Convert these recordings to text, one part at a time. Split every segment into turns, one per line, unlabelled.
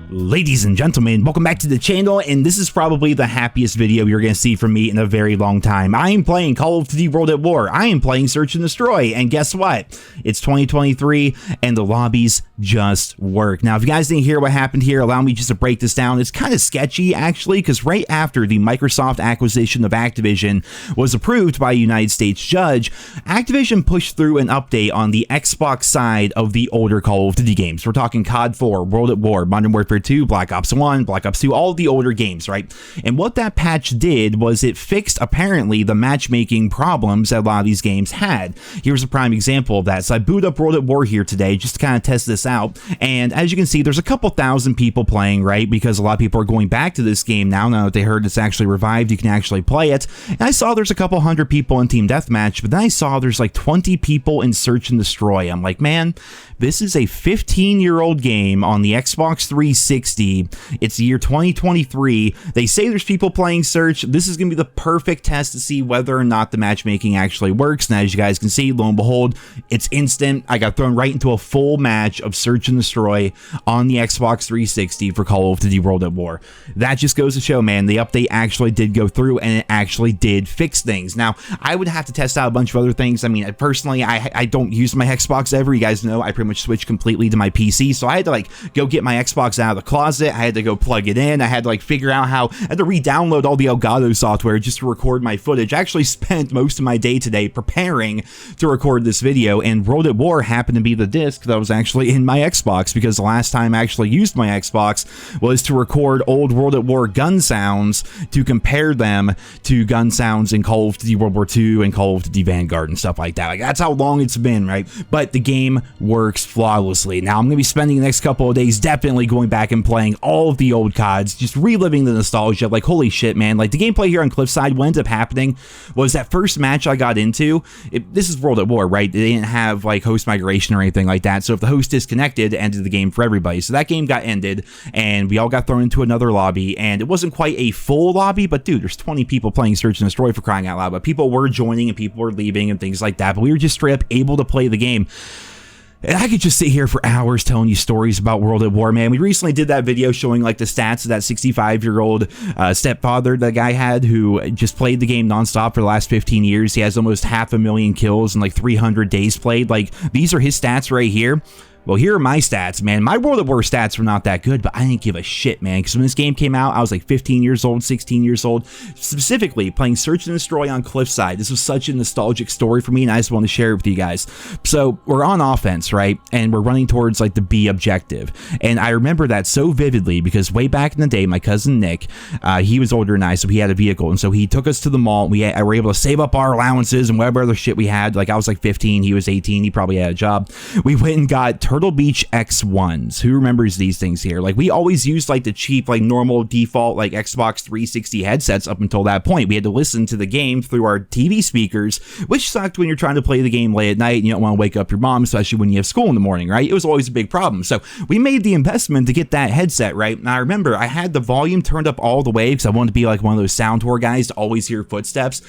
Ladies and gentlemen, welcome back to the channel, and this is probably the happiest video you're going to see from me in a very long time. I am playing Call of Duty World at War. I am playing Search and Destroy, and guess what? It's 2023, and the lobbies just work. Now, if you guys didn't hear what happened here, allow me just to break this down. It's kind of sketchy, actually, because right after the Microsoft acquisition of Activision was approved by a United States judge, Activision pushed through an update on the Xbox side of the older Call of Duty games. We're talking COD 4, World at War, Modern Warfare 2, Black Ops 1, Black Ops 2, all the older games, right? And what that patch did was it fixed, apparently, the matchmaking problems that a lot of these games had. Here's a prime example of that. So I booted up World at War here today just to kind of test this out, and as you can see, there's a couple thousand people playing, right? Because a lot of people are going back to this game now that they heard it's actually revived, you can actually play it. And I saw there's a couple hundred people in Team Deathmatch, but then I saw there's like 20 people in Search and Destroy. I'm like, man, this is a 15-year-old game on the Xbox 360. It's the year 2023. They say there's people playing Search. This is going to be the perfect test to see whether or not the matchmaking actually works. And as you guys can see, lo and behold, it's instant. I got thrown right into a full match of Search and Destroy on the Xbox 360 for Call of Duty World at War. That just goes to show, man, the update actually did go through and it actually did fix things. Now, I would have to test out a bunch of other things. I mean, personally, I don't use my Xbox ever. You guys know I pretty much switched completely to my PC, so I had to like go get my Xbox out of the closet. I had to go plug it in. I had to like figure out how, I had to re-download all the Elgato software just to record my footage. I actually spent most of my day today preparing to record this video, and World at War happened to be the disc that was actually in my Xbox, because the last time I actually used my Xbox was to record old World at War gun sounds to compare them to gun sounds in Call of Duty World War II and Call of Duty Vanguard and stuff like that. Like, that's how long it's been, right? But the game works flawlessly. Now, I'm going to be spending the next couple of days definitely going back and playing all of the old CODs, just reliving the nostalgia. Like, holy shit, man. Like, the gameplay here on Cliffside, what ended up happening was that first match I got into, this is World at War, right? They didn't have, like, host migration or anything like that. So if the host disconnected, it ended the game for everybody. So that game got ended, and we all got thrown into another lobby, and it wasn't quite a full lobby, but dude, there's 20 people playing Search and Destroy, for crying out loud. But people were joining and people were leaving and things like that, but we were just straight up able to play the game. And I could just sit here for hours telling you stories about World at War, man. We recently did that video showing like the stats of that 65-year-old stepfather that guy had, who just played the game nonstop for the last 15 years. He has almost 500,000 kills and like 300 days played. Like, these are his stats right here. Well, here are my stats, man. My World at War stats were not that good, but I didn't give a shit, man, because when this game came out, I was like 15 years old, 16 years old, specifically playing Search and Destroy on Cliffside. This was such a nostalgic story for me, and I just want to share it with you guys. So we're on offense, right? And we're running towards like the B objective. And I remember that so vividly because way back in the day, my cousin Nick, he was older than I, so he had a vehicle. And so he took us to the mall. We were able to save up our allowances and whatever other shit we had. Like, I was like 15, he was 18, he probably had a job. We went and got Turtle Beach X1s. Who remembers these things here? Like, we always used like the cheap, like normal default, like Xbox 360 headsets up until that point. We had to listen to the game through our TV speakers, which sucked when you're trying to play the game late at night and you don't want to wake up your mom, especially when you have school in the morning, right? It was always a big problem. So we made the investment to get that headset, right? And I remember I had the volume turned up all the way because I wanted to be like one of those sound tour guys to always hear footsteps.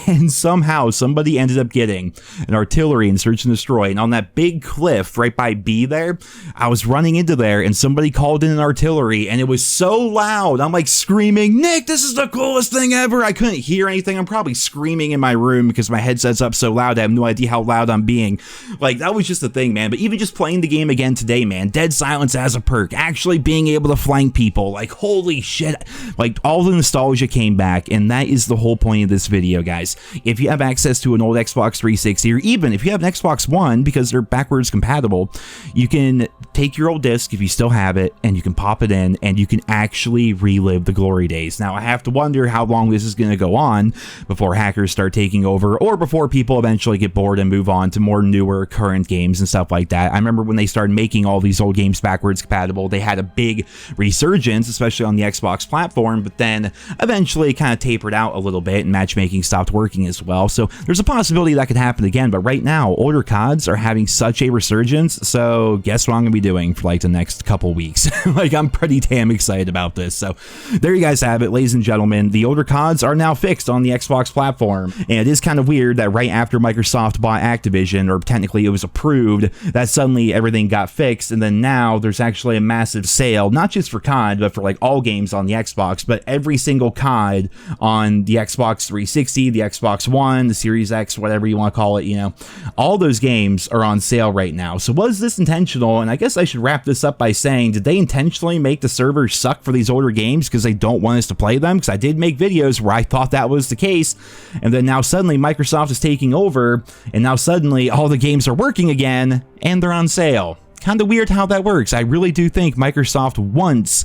And somehow somebody ended up getting an artillery in Search and Destroy, and on that big cliff right by B there, I was running into there and somebody called in an artillery, and it was so loud. I'm like screaming, Nick, this is the coolest thing ever. I couldn't hear anything. I'm probably screaming in my room because my headset's up so loud. I have no idea how loud I'm being. Like, that was just the thing, man. But even just playing the game again today, man, dead silence as a perk, actually being able to flank people, like, holy shit. Like, all the nostalgia came back, and that is the whole point of this video, guys. If you have access to an old Xbox 360, or even if you have an Xbox One, because they're backwards compatible, you can take your old disc, if you still have it, and you can pop it in, and you can actually relive the glory days. Now, I have to wonder how long this is going to go on before hackers start taking over, or before people eventually get bored and move on to more newer current games and stuff like that. I remember when they started making all these old games backwards compatible, they had a big resurgence, especially on the Xbox platform, but then eventually it kind of tapered out a little bit and matchmaking stopped working working as well. So there's a possibility that could happen again. But right now, older CODs are having such a resurgence. So guess what I'm going to be doing for like the next couple weeks. Like, I'm pretty damn excited about this. So there you guys have it, ladies and gentlemen. The older CODs are now fixed on the Xbox platform. And it is kind of weird that right after Microsoft bought Activision, or technically it was approved, that suddenly everything got fixed. And then now there's actually a massive sale, not just for COD, but for like all games on the Xbox, but every single COD on the Xbox 360, the Xbox One, the Series X, whatever you want to call it, you know, all those games are on sale right now. So was this intentional? And I guess I should wrap this up by saying, did they intentionally make the servers suck for these older games because they don't want us to play them? Because I did make videos where I thought that was the case, and then now suddenly Microsoft is taking over, and now suddenly all the games are working again, and they're on sale. Kind of weird how that works. I really do think Microsoft wants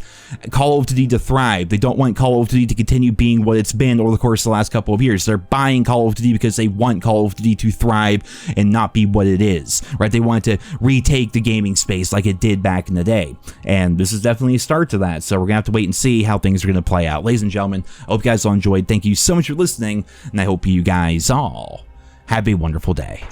Call of Duty to thrive. They don't want Call of Duty to continue being what it's been over the course of the last couple of years. They're buying Call of Duty because they want Call of Duty to thrive and not be what it is, right? They want to retake the gaming space like it did back in the day. And this is definitely a start to that. So we're going to have to wait and see how things are going to play out. Ladies and gentlemen, I hope you guys all enjoyed. Thank you so much for listening, and I hope you guys all have a wonderful day.